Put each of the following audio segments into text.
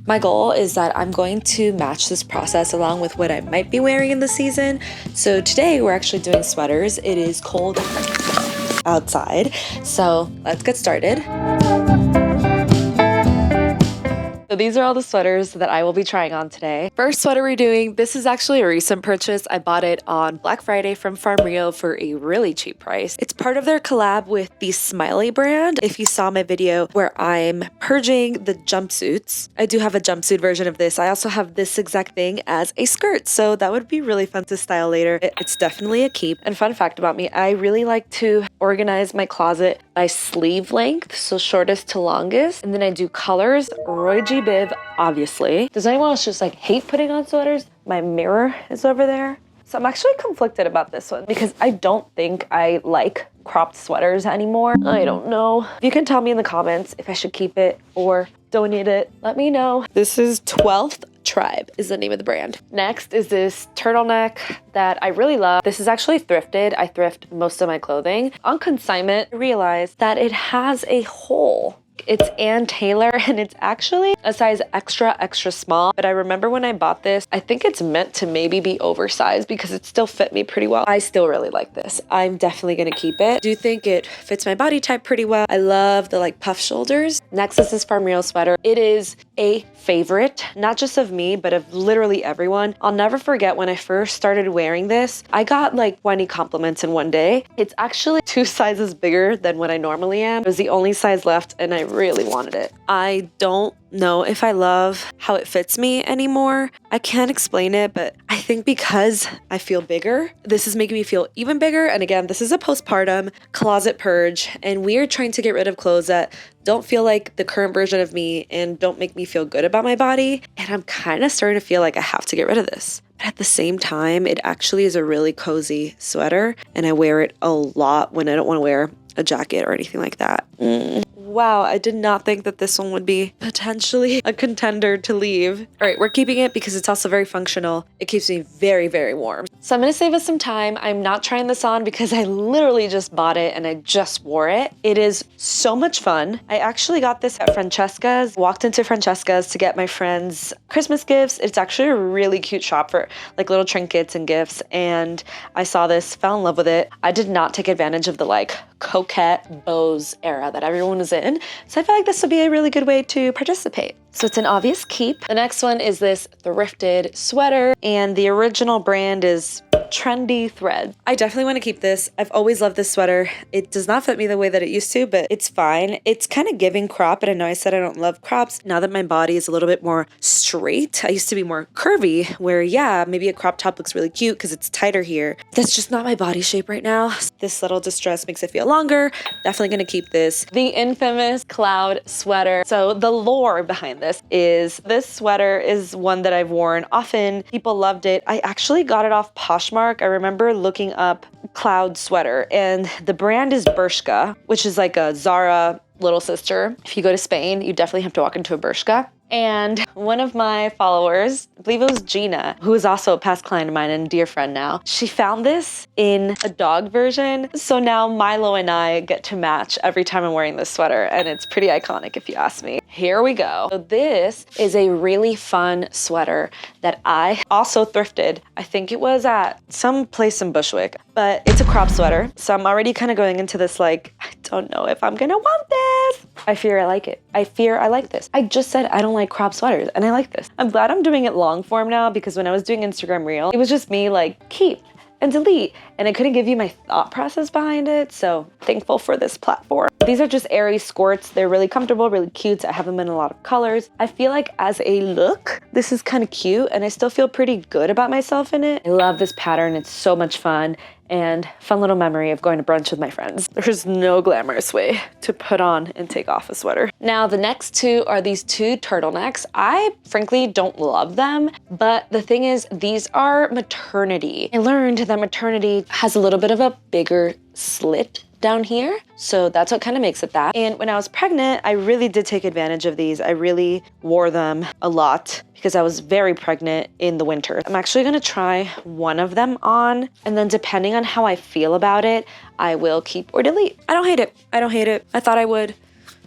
My goal is that I'm going to match this process along with what I might be wearing in the season. So today we're actually doing sweaters. It is cold outside, so let's get started. So these are all the sweaters that I will be trying on today. First sweater we're doing, this is actually a recent purchase. I bought it on Black Friday from Farm Rio for a really cheap price. It's part of their collab with the Smiley brand. If you saw my video where I'm purging the jumpsuits, I do have a jumpsuit version of this. I also have this exact thing as a skirt, so that would be really fun to style later. It's definitely a keep. And fun fact about me, I really like to organize my closet by sleeve length, so shortest to longest. And then I do colors, Roy G. Biv, obviously. Does anyone else just like hate putting on sweaters? My mirror is over there. So I'm actually conflicted about this one because I don't think I like cropped sweaters anymore. I don't know. If you can tell me in the comments if I should keep it or donate it, let me know. This is 12th Tribe is the name of the brand. Next is this turtleneck that I really love. This is actually thrifted. I thrift most of my clothing. On consignment, I realized that it has a hole. It's Ann Taylor and it's actually a size extra small. But I remember when I bought this, I think it's meant to maybe be oversized because it still fit me pretty well. I still really like this. I'm definitely gonna keep it. I do think it fits my body type pretty well. I love the like puff shoulders. Next is this Farm Rio sweater. It is a favorite, not just of me, but of literally everyone. I'll never forget when I first started wearing this, I got like 20 compliments in one day. It's actually 2 sizes bigger than what I normally am. It was the only size left and I really wanted it. I don't know if I love how it fits me anymore. I can't explain it, but I think because I feel bigger, this is making me feel even bigger. And again, this is a postpartum closet purge, and we are trying to get rid of clothes that don't feel like the current version of me and don't make me feel good about my body. And I'm kind of starting to feel like I have to get rid of this. But at the same time, it actually is a really cozy sweater, and I wear it a lot when I don't want to wear a jacket or anything like that. Wow, I did not think that this one would be potentially a contender to leave. All right, we're keeping it because it's also very functional. It keeps me very, very warm. So I'm gonna save us some time. I'm not trying this on because I literally just bought it and I just wore it. It is so much fun. I actually got this at Francesca's, walked into Francesca's to get my friends Christmas gifts. It's actually a really cute shop for like little trinkets and gifts. And I saw this, fell in love with it. I did not take advantage of the like coquette bows era that everyone was in. So I feel like this would be a really good way to participate. So it's an obvious keep. The next one is this thrifted sweater, and the original brand is Trendy Thread. I definitely want to keep this. I've always loved this sweater. It does not fit me the way that it used to, but it's fine. It's kind of giving crop, and I know I said I don't love crops. Now that my body is a little bit more straight, I used to be more curvy, where yeah, maybe a crop top looks really cute because it's tighter here. That's just not my body shape right now. This little distress makes it feel longer. Definitely gonna keep this. The infamous cloud sweater. So the lore behind this sweater is one that I've worn often. People loved it. I actually got it off Poshmark. I remember looking up cloud sweater, and the brand is Bershka, which is like a Zara little sister. If you go to Spain, you definitely have to walk into a Bershka. And one of my followers, I believe it was Gina, who is also a past client of mine and a dear friend now, she found this in a dog version. So now Milo and I get to match every time I'm wearing this sweater, and it's pretty iconic if you ask me. Here we go. So this is a really fun sweater that I also thrifted. I think it was at some place in Bushwick, but it's a crop sweater. So I'm already kind of going into this like, I don't know if I'm gonna want this. I fear I like it. I fear I like this. I just said I don't like crop sweaters and I like this. I'm glad I'm doing it long form now, because when I was doing Instagram Reel, it was just me like keep and delete, and I couldn't give you my thought process behind it. So thankful for this platform. These are just airy skirts. They're really comfortable, really cute. I have them in a lot of colors. I feel like as a look, this is kind of cute, and I still feel pretty good about myself in it. I love this pattern. It's so much fun. And fun little memory of going to brunch with my friends. There's no glamorous way to put on and take off a sweater. Now the next two are these 2 turtlenecks. I frankly don't love them, but the thing is, these are maternity. I learned that maternity has a little bit of a bigger slit down here, so that's what kind of makes it that. And when I was pregnant, I really did take advantage of these. I really wore them a lot because I was very pregnant in the winter. I'm actually gonna try one of them on, and then depending on how I feel about it, I will keep or delete. I don't hate it. I don't hate it. I thought I would.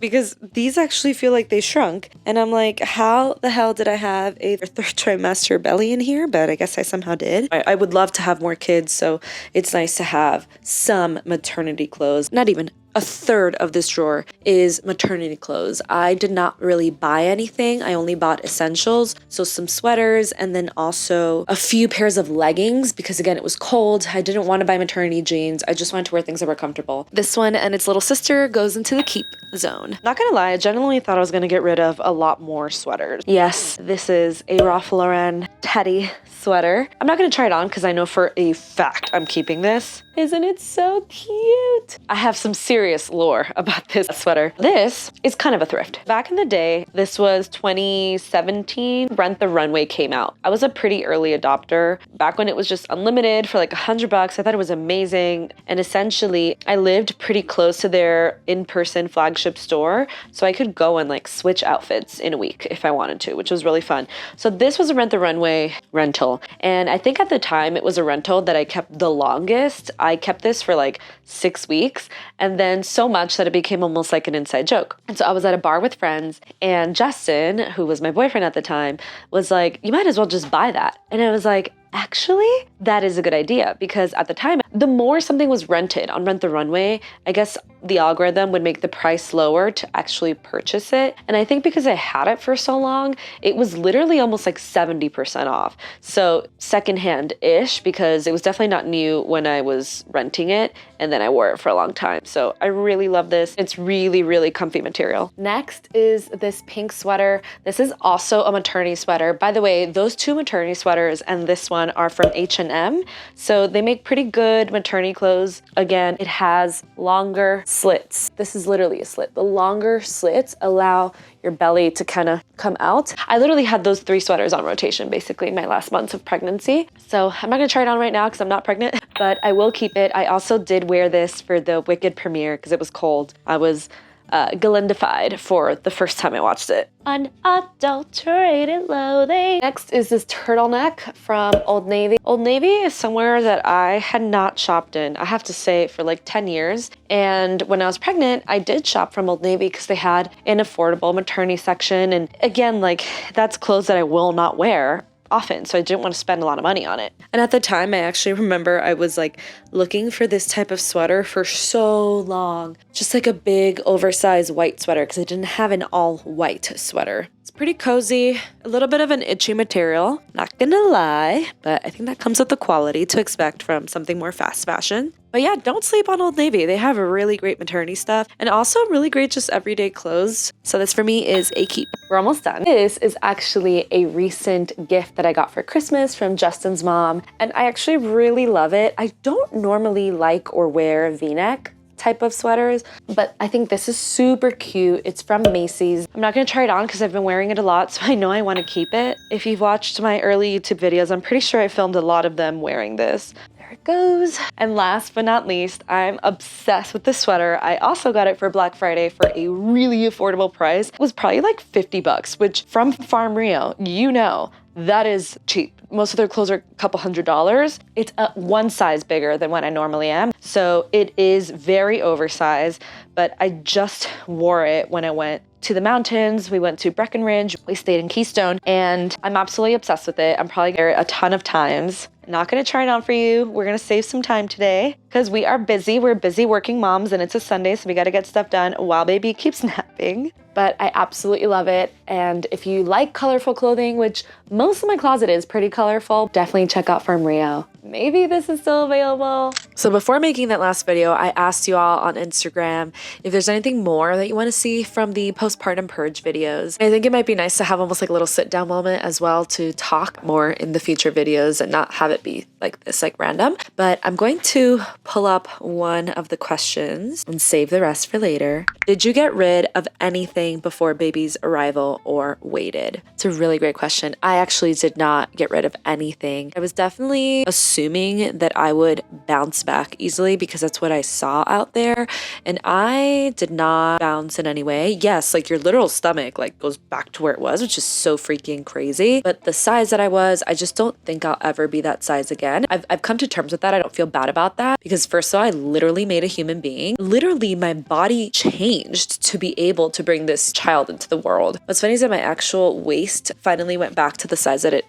because these actually feel like they shrunk. And I'm like, how the hell did I have a third trimester belly in here? But I guess I somehow did. I would love to have more kids, so it's nice to have some maternity clothes. Not even a third of this drawer is maternity clothes. I did not really buy anything. I only bought essentials. So some sweaters and then also a few pairs of leggings because again, it was cold. I didn't want to buy maternity jeans. I just wanted to wear things that were comfortable. This one and its little sister goes into the keep zone. Not gonna lie, I genuinely thought I was gonna get rid of a lot more sweaters. Yes, this is a Ralph Lauren teddy sweater. I'm not gonna try it on because I know for a fact I'm keeping this. Isn't it so cute? I have some serious lore about this sweater. This is kind of a thrift. Back in the day, this was 2017, Rent the Runway came out. I was a pretty early adopter. Back when it was just unlimited for like $100, I thought it was amazing. And essentially, I lived pretty close to their in-person flagship store, so I could go and like switch outfits in a week if I wanted to, which was really fun. So this was a Rent the Runway rental. And I think at the time it was a rental that I kept the longest. I kept this for like 6 weeks and then so much that it became almost like an inside joke. And so I was at a bar with friends and Justin, who was my boyfriend at the time, was like, you might as well just buy that. And I was like, actually, that is a good idea because at the time, the more something was rented on Rent the Runway, I guess the algorithm would make the price lower to actually purchase it. And I think because I had it for so long, it was literally almost like 70% off. So secondhand-ish because it was definitely not new when I was renting it and then I wore it for a long time. So I really love this. It's really, really comfy material. Next is this pink sweater. This is also a maternity sweater. By the way, those two maternity sweaters and this one are from H&M. So they make pretty good maternity clothes. Again, it has longer slits. This is literally a slit. The longer slits allow your belly to kind of come out. I literally had those 3 sweaters on rotation basically in my last months of pregnancy. So I'm not gonna try it on right now because I'm not pregnant, but I will keep it. I also did wear this for the Wicked premiere because it was cold. I was Galindified for the first time I watched it. Unadulterated loathing. Next is this turtleneck from Old Navy. Old Navy is somewhere that I had not shopped in, I have to say, for like 10 years. And when I was pregnant, I did shop from Old Navy because they had an affordable maternity section. And again, like that's clothes that I will not wear often, so I didn't want to spend a lot of money on it. And at the time, I actually remember I was like looking for this type of sweater for so long. Just like a big oversized white sweater because I didn't have an all white sweater. It's pretty cozy, a little bit of an itchy material, not gonna lie, but I think that comes with the quality to expect from something more fast fashion. But yeah, don't sleep on Old Navy. They have really great maternity stuff and also really great just everyday clothes. So this for me is a keep. We're almost done. This is actually a recent gift that I got for Christmas from Justin's mom, and I actually really love it. I don't normally like or wear V-neck type of sweaters, but I think this is super cute. It's from Macy's. I'm not gonna try it on because I've been wearing it a lot, so I know I want to keep it. If you've watched my early YouTube videos, I'm pretty sure I filmed a lot of them wearing this. There it goes. And last but not least, I'm obsessed with this sweater. I also got it for Black Friday for a really affordable price. It was probably like 50 bucks, which from Farm Rio, you know, that is cheap. Most of their clothes are a couple $100s. It's one size bigger than what I normally am. So it is very oversized, but I just wore it when I went to the mountains. We went to Breckenridge, we stayed in Keystone, and I'm absolutely obsessed with it. I'm probably gonna wear it a ton of times. Not gonna try it on for you. We're gonna save some time today because we are busy. We're busy working moms and it's a Sunday, so we gotta get stuff done while baby keeps napping. But I absolutely love it. And if you like colorful clothing, which most of my closet is pretty colorful, definitely check out Farm Rio. Maybe this is still available. So before making that last video, I asked you all on Instagram if there's anything more that you want to see from the postpartum purge videos. I think it might be nice to have almost like a little sit down moment as well to talk more in the future videos and not have it be like this, like random. But I'm going to pull up one of the questions and save the rest for later. Did you get rid of anything before baby's arrival or waited? It's a really great question. I actually did not get rid of anything. I was definitely assuming that I would bounce back easily because that's what I saw out there. And I did not bounce in any way. Yes, like your literal stomach like goes back to where it was, which is so freaking crazy. But the size that I was, I just don't think I'll ever be that size again. I've come to terms with that. I don't feel bad about that because first of all, I literally made a human being. Literally my body changed to be able to bring this child into the world. What's funny is that my actual waist finally went back to the size that it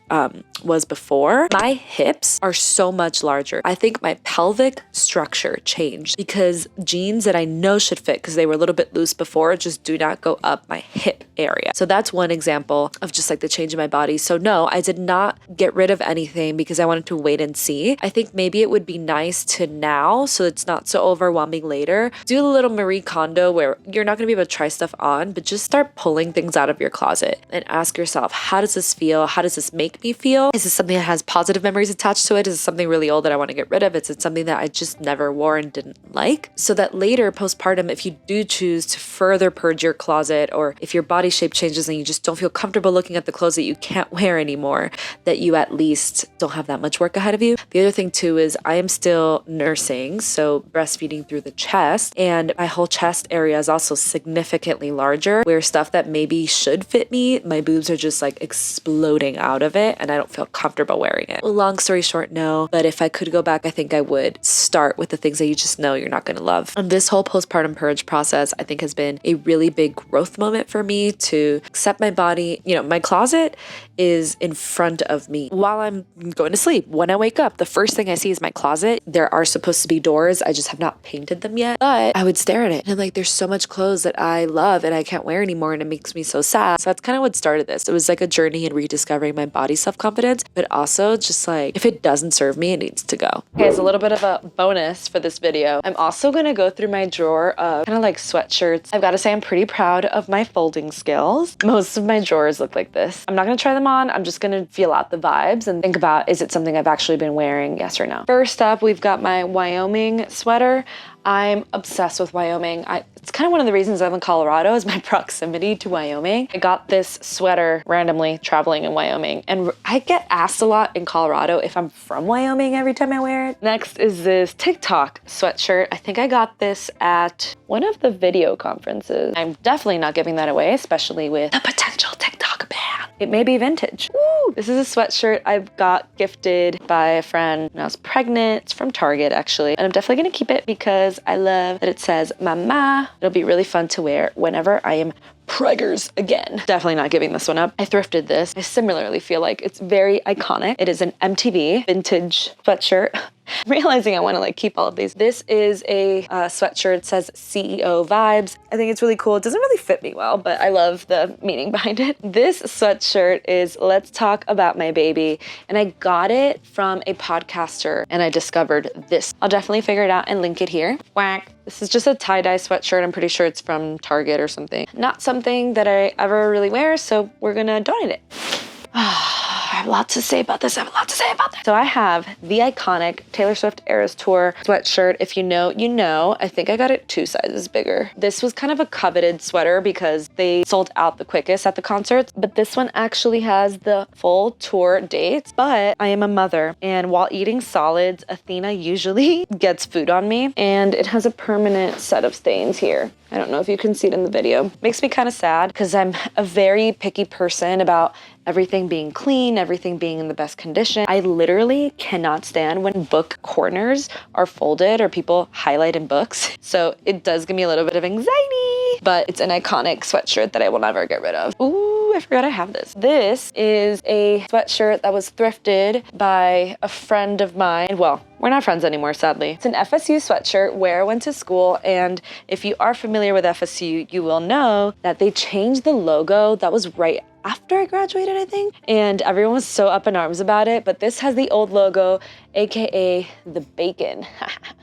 was before. My hips are so much larger. I think my pelvic structure changed because jeans that I know should fit because they were a little bit loose before just do not go up my hip area. So that's one example of just like the change in my body. So no, I did not get rid of anything because I wanted to wait and see. I think maybe it would be nice to now, so it's not so overwhelming later, do a little Marie Kondo where you're not going to be able to try stuff on, but just start pulling things out of your closet and ask yourself, how does this feel? How does this make me feel? Is this something that has positive memories attached to it? Is it something really old that I want to get rid of? Is it something that I just never wore and didn't like? So that later postpartum, if you do choose to further purge your closet, or if your body shape changes and you just don't feel comfortable looking at the clothes that you can't wear anymore, that you at least don't have that much work ahead of you. The other thing too is I am still nursing, so breastfeeding through the chest, and my whole chest area is also significantly larger, where stuff that maybe should fit me, my boobs are just like exploding out of it and I don't feel comfortable wearing it. Well, long story short, no, but if I could go back, I think I would start with the things that you just know you're not going to love. And this whole postpartum purge process, I think, has been a really big growth moment for me to accept my body. You know, my closet is in front of me while I'm going to sleep. When I wake up, the first thing I see is my closet. There are supposed to be doors. I just have not painted them yet, but I would stare at it and I'm like, there's so much clothes that I love and I can't wear anymore and it makes me so sad. So that's kind of what started this. It was like a journey in rediscovering my body self-confidence, but also just like, if it doesn't serve me, it needs to go. Okay, it's a little bit of a bonus for this video. I'm also going to go through my drawer of kind of like sweatshirts. I've got to say I'm pretty proud of my folding skills. Most of my drawers look like this. I'm not going to try them on. I'm just going to feel out the vibes and think about, is it something I've actually been wearing? Yes or no. First up, we've got my Wyoming sweater. I'm obsessed with Wyoming. It's kind of one of the reasons I'm in Colorado is my proximity to Wyoming. I got this sweater randomly traveling in Wyoming, and I get asked a lot in Colorado if I'm from Wyoming every time I wear it. Next is this TikTok sweatshirt. I think I got this at one of the video conferences. I'm definitely not giving that away, especially with the potential TikTok ban. It may be vintage. Woo! This is a sweatshirt I got gifted by a friend when I was pregnant. It's from Target, actually. And I'm definitely gonna keep it because I love that it says mama. It'll be really fun to wear whenever I am preggers again. Definitely not giving this one up. I thrifted this. I similarly feel like it's very iconic. It is an MTV vintage sweatshirt. I'm realizing I want to like keep all of these. This is a sweatshirt. It says CEO vibes. I think it's really cool. It doesn't really fit me well, but I love the meaning behind it. This sweatshirt is Let's Talk About My Baby. And I got it from a podcaster and I discovered this. I'll definitely figure it out and link it here. Whack. This is just a tie-dye sweatshirt. I'm pretty sure it's from Target or something. Not something that I ever really wear, so we're gonna donate it. I have a lot to say about this. So I have the iconic Taylor Swift Eras Tour sweatshirt. If you know, you know. I think I got it 2 sizes bigger. This was kind of a coveted sweater because they sold out the quickest at the concerts, but this one actually has the full tour dates. But I am a mother, and while eating solids, Athena usually gets food on me, and it has a permanent set of stains here. I don't know if you can see it in the video. Makes me kind of sad because I'm a very picky person about everything being clean, everything being in the best condition. I literally cannot stand when book corners are folded or people highlight in books. So it does give me a little bit of anxiety, but it's an iconic sweatshirt that I will never get rid of. Ooh, I forgot I have this. This is a sweatshirt that was thrifted by a friend of mine. Well, we're not friends anymore, sadly. It's an FSU sweatshirt where I went to school, and if you are familiar with FSU, you will know that they changed the logo. That was right after I graduated, I think. And everyone was so up in arms about it, but this has the old logo, AKA the bacon.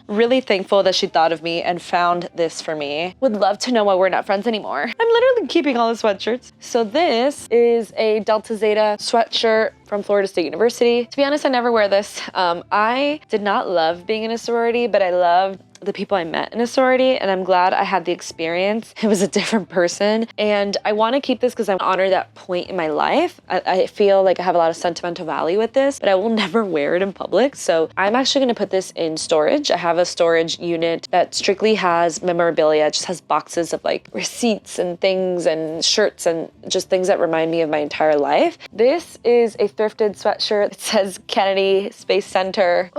Really thankful that she thought of me and found this for me. Would love to know why we're not friends anymore. I'm literally keeping all the sweatshirts. So this is a Delta Zeta sweatshirt from Florida State University. To be honest, I never wear this. I did not love being in a sorority, but I loved the people I met in a sorority, and I'm glad I had the experience. It was a different person, and I want to keep this because I honor that point in my life. I feel like I have a lot of sentimental value with this, but I will never wear it in public. So I'm actually going to put this in storage. I have a storage unit that strictly has memorabilia. It just has boxes of like receipts and things and shirts and just things that remind me of my entire life. This is a thrifted sweatshirt. It says Kennedy Space Center.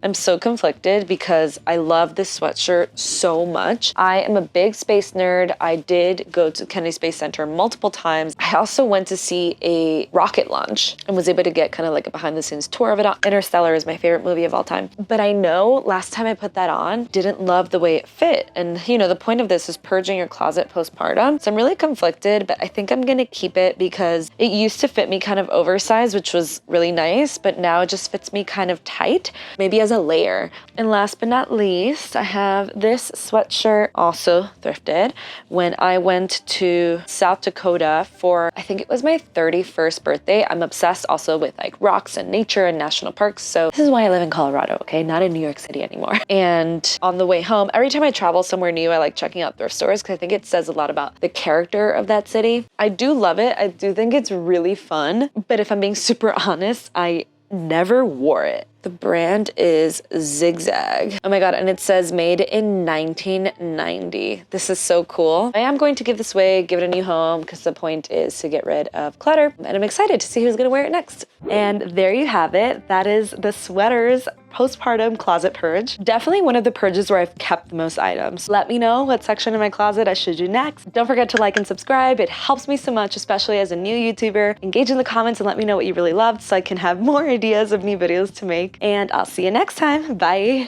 I'm so conflicted because I love this sweatshirt so much. I am a big space nerd. I did go to Kennedy Space Center multiple times. I also went to see a rocket launch and was able to get kind of like a behind the scenes tour of it. Interstellar is my favorite movie of all time. But I know last time I put that on, didn't love the way it fit. And you know, the point of this is purging your closet postpartum. So I'm really conflicted, but I think I'm gonna keep it because it used to fit me kind of oversized, which was really nice, but now it just fits me kind of tight, maybe as a layer. And last but not least, I have this sweatshirt, also thrifted, when I went to South Dakota for, I think it was my 31st birthday. I'm obsessed also with like rocks and nature and national parks. So this is why I live in Colorado, okay? Not in New York City anymore. And on the way home, every time I travel somewhere new, I like checking out thrift stores because I think it says a lot about the character of that city. I do love it. I do think it's really fun. But if I'm being super honest, I never wore it. The brand is Zigzag. Oh my God, and it says made in 1990. This is so cool. I am going to give this away, give it a new home, because the point is to get rid of clutter. And I'm excited to see who's gonna wear it next. And there you have it. That is the sweaters postpartum closet purge. Definitely one of the purges where I've kept the most items. Let me know what section of my closet I should do next. Don't forget to like and subscribe. It helps me so much, especially as a new YouTuber. Engage in the comments and let me know what you really loved so I can have more ideas of new videos to make. And I'll see you next time. Bye.